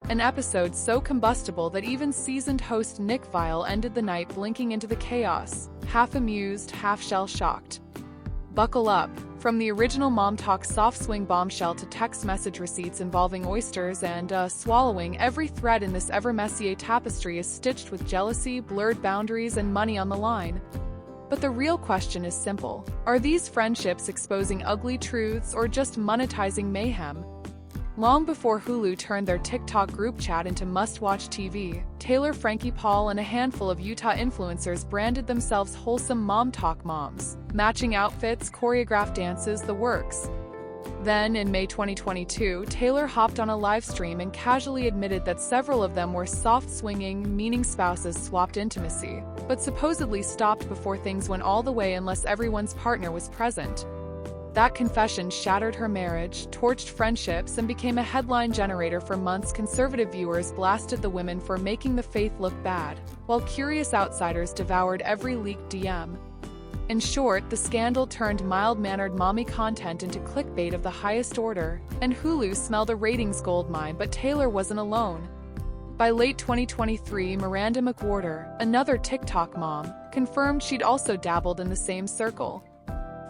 An episode so combustible that even seasoned host Nick Viall ended the night blinking into the chaos, half amused, half shell-shocked. Buckle up. From the original MomTok soft swing bombshell to text message receipts involving oysters and swallowing, every thread in this ever-messier tapestry is stitched with jealousy, blurred boundaries, and money on the line. But the real question is simple. Are these friendships exposing ugly truths or just monetizing mayhem? Long before Hulu turned their TikTok group chat into must-watch TV, Taylor, Frankie Paul, and a handful of Utah influencers branded themselves wholesome MomTok moms, matching outfits, choreographed dances, the works. Then, in May 2022, Taylor hopped on a live stream and casually admitted that several of them were soft-swinging, meaning spouses swapped intimacy, but supposedly stopped before things went all the way unless everyone's partner was present. That confession shattered her marriage, torched friendships, and became a headline generator for months. Conservative viewers blasted the women for making the faith look bad, while curious outsiders devoured every leaked DM. In short, the scandal turned mild-mannered mommy content into clickbait of the highest order, and Hulu smelled a ratings goldmine, but Taylor wasn't alone. By late 2023, Miranda McWhorter, another TikTok mom, confirmed she'd also dabbled in the same circle.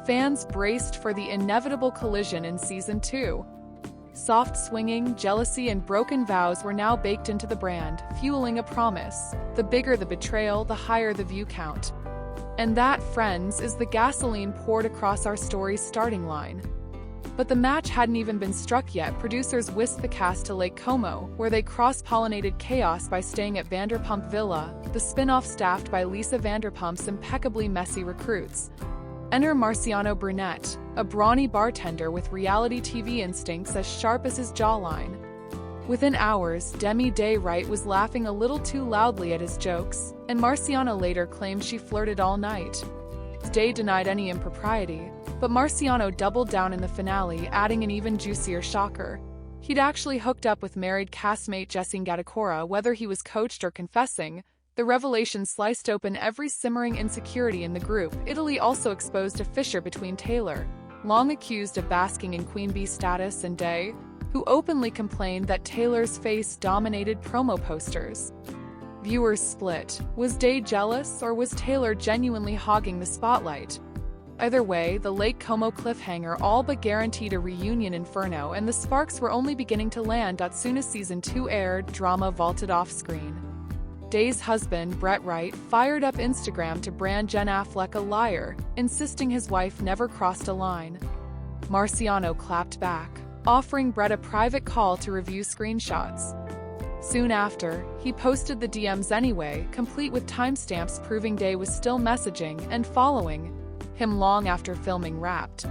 Fans braced for the inevitable collision in Season 2. Soft swinging, jealousy, and broken vows were now baked into the brand, fueling a promise. The bigger the betrayal, the higher the view count. And that, friends, is the gasoline poured across our story's starting line. But the match hadn't even been struck yet. Producers whisked the cast to Lake Como, where they cross-pollinated chaos by staying at Vanderpump Villa, the spin-off staffed by Lisa Vanderpump's impeccably messy recruits. Enter Marciano Brunette, a brawny bartender with reality TV instincts as sharp as his jawline. Within hours, Demi Day Wright was laughing a little too loudly at his jokes, and Marciano later claimed she flirted all night. Day denied any impropriety, but Marciano doubled down in the finale, adding an even juicier shocker. He'd actually hooked up with married castmate Jessine Gattacora. Whether he was coached or confessing, the revelation sliced open every simmering insecurity in the group. Italy also exposed a fissure between Taylor, long accused of basking in Queen Bee status, and Day, who openly complained that Taylor's face dominated promo posters. Viewers split. Was Day jealous, or was Taylor genuinely hogging the spotlight? Either way, the Lake Como cliffhanger all but guaranteed a reunion inferno, and the sparks were only beginning to land. Soon as Season 2 aired, drama vaulted off-screen. Day's husband, Brett Wright, fired up Instagram to brand Jen Affleck a liar, insisting his wife never crossed a line. Marciano clapped back, offering Brett a private call to review screenshots. Soon after, he posted the DMs anyway, complete with timestamps proving Day was still messaging and following him long after filming wrapped.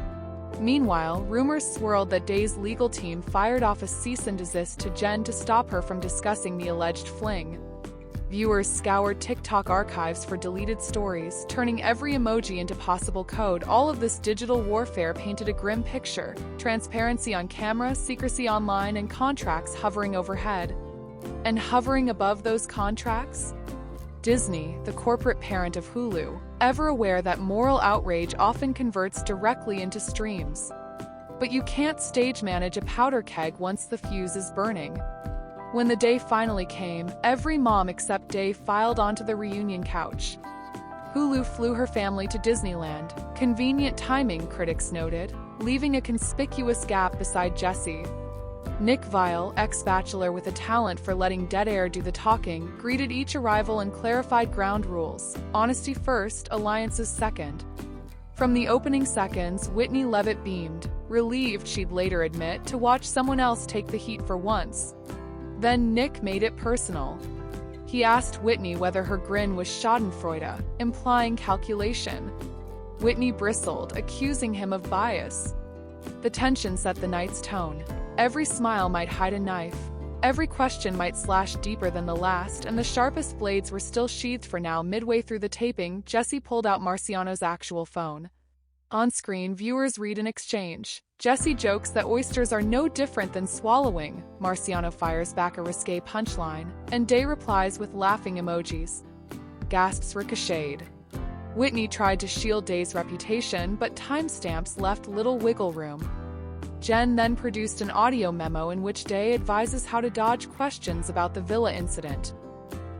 Meanwhile, rumors swirled that Day's legal team fired off a cease and desist to Jen to stop her from discussing the alleged fling. Viewers scoured TikTok archives for deleted stories, turning every emoji into possible code. All of this digital warfare painted a grim picture: transparency on camera, secrecy online, and contracts hovering overhead. And hovering above those contracts? Disney, the corporate parent of Hulu, ever aware that moral outrage often converts directly into streams. But you can't stage manage a powder keg once the fuse is burning. When the day finally came, every mom except Day filed onto the reunion couch. Hulu flew her family to Disneyland. Convenient timing, critics noted, leaving a conspicuous gap beside Jessie. Nick Viall, ex-bachelor with a talent for letting dead air do the talking, greeted each arrival and clarified ground rules: honesty first, alliances second. From the opening seconds, Whitney Levitt beamed, relieved, she'd later admit, to watch someone else take the heat for once. Then Nick made it personal. He asked Whitney whether her grin was schadenfreude, implying calculation. Whitney bristled, accusing him of bias. The tension set the night's tone. Every smile might hide a knife. Every question might slash deeper than the last, and the sharpest blades were still sheathed for now. Midway through the taping, Jessie pulled out Marciano's actual phone. On screen, viewers read an exchange. Jessie jokes that oysters are no different than swallowing. Marciano fires back a risque punchline, and Day replies with laughing emojis. Gasps ricocheted. Whitney tried to shield Day's reputation, but timestamps left little wiggle room. Jen then produced an audio memo in which Day advises how to dodge questions about the villa incident.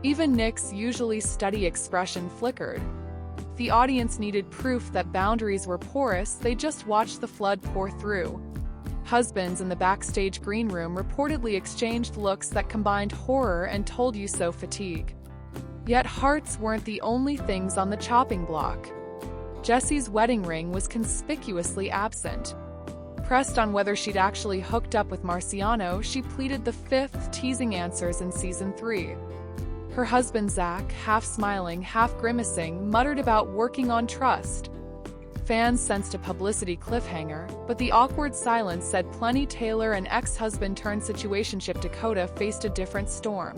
Even Nick's usually steady expression flickered. The audience needed proof that boundaries were porous, they just watched the flood pour through. Husbands in the backstage green room reportedly exchanged looks that combined horror and told you so fatigue. Yet hearts weren't the only things on the chopping block. Jessie's wedding ring was conspicuously absent. Pressed on whether she'd actually hooked up with Marciano, she pleaded the fifth teasing answers in season 3. Her husband Zach, half smiling, half grimacing, muttered about working on trust. Fans sensed a publicity cliffhanger, but the awkward silence said plenty. Taylor and ex-husband turned situationship Dakota faced a different storm.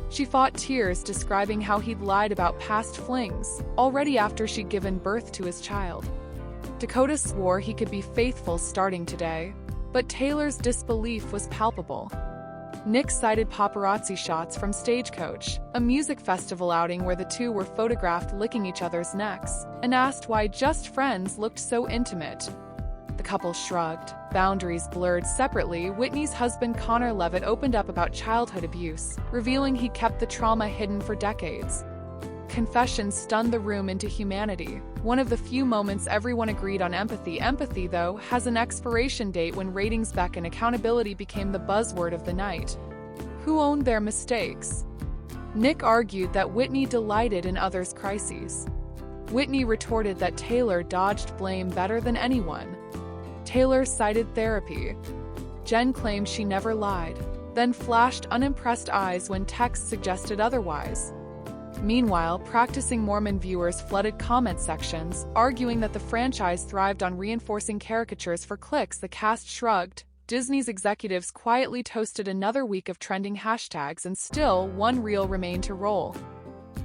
She fought tears describing how he'd lied about past flings, already after she'd given birth to his child. Dakota swore he could be faithful starting today, but Taylor's disbelief was palpable. Nick cited paparazzi shots from Stagecoach, a music festival outing where the two were photographed licking each other's necks, and asked why just friends looked so intimate. The couple shrugged, boundaries blurred separately. Whitney's husband Connor Levitt opened up about childhood abuse, revealing he kept the trauma hidden for decades. Confessions stunned the room into humanity, one of the few moments everyone agreed on empathy. Empathy, though, has an expiration date. When ratings beckon, accountability became the buzzword of the night. Who owned their mistakes? Nick argued that Whitney delighted in others' crises. Whitney retorted that Taylor dodged blame better than anyone. Taylor cited therapy. Jen claimed she never lied, then flashed unimpressed eyes when texts suggested otherwise. Meanwhile, practicing Mormon viewers flooded comment sections, arguing that the franchise thrived on reinforcing caricatures for clicks. The cast shrugged. Disney's executives quietly toasted another week of trending hashtags, and still one reel remained to roll.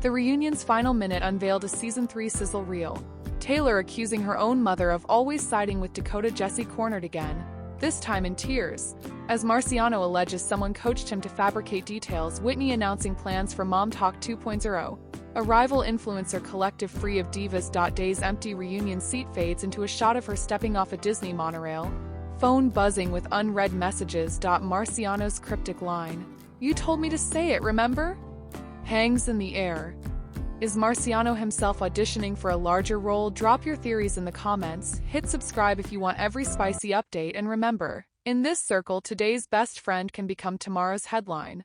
The reunion's final minute unveiled a season 3 sizzle reel. Taylor accusing her own mother of always siding with Dakota. Jessie cornered again, this time in tears, as Marciano alleges someone coached him to fabricate details. Whitney announcing plans for MomTok 2.0, a rival influencer collective free of divas. Day's empty reunion seat fades into a shot of her stepping off a Disney monorail, phone buzzing with unread messages. Marciano's cryptic line, "You told me to say it, remember?" hangs in the air. Is Marciano himself auditioning for a larger role? Drop your theories in the comments, hit subscribe if you want every spicy update, and remember, in this circle, today's best friend can become tomorrow's headline.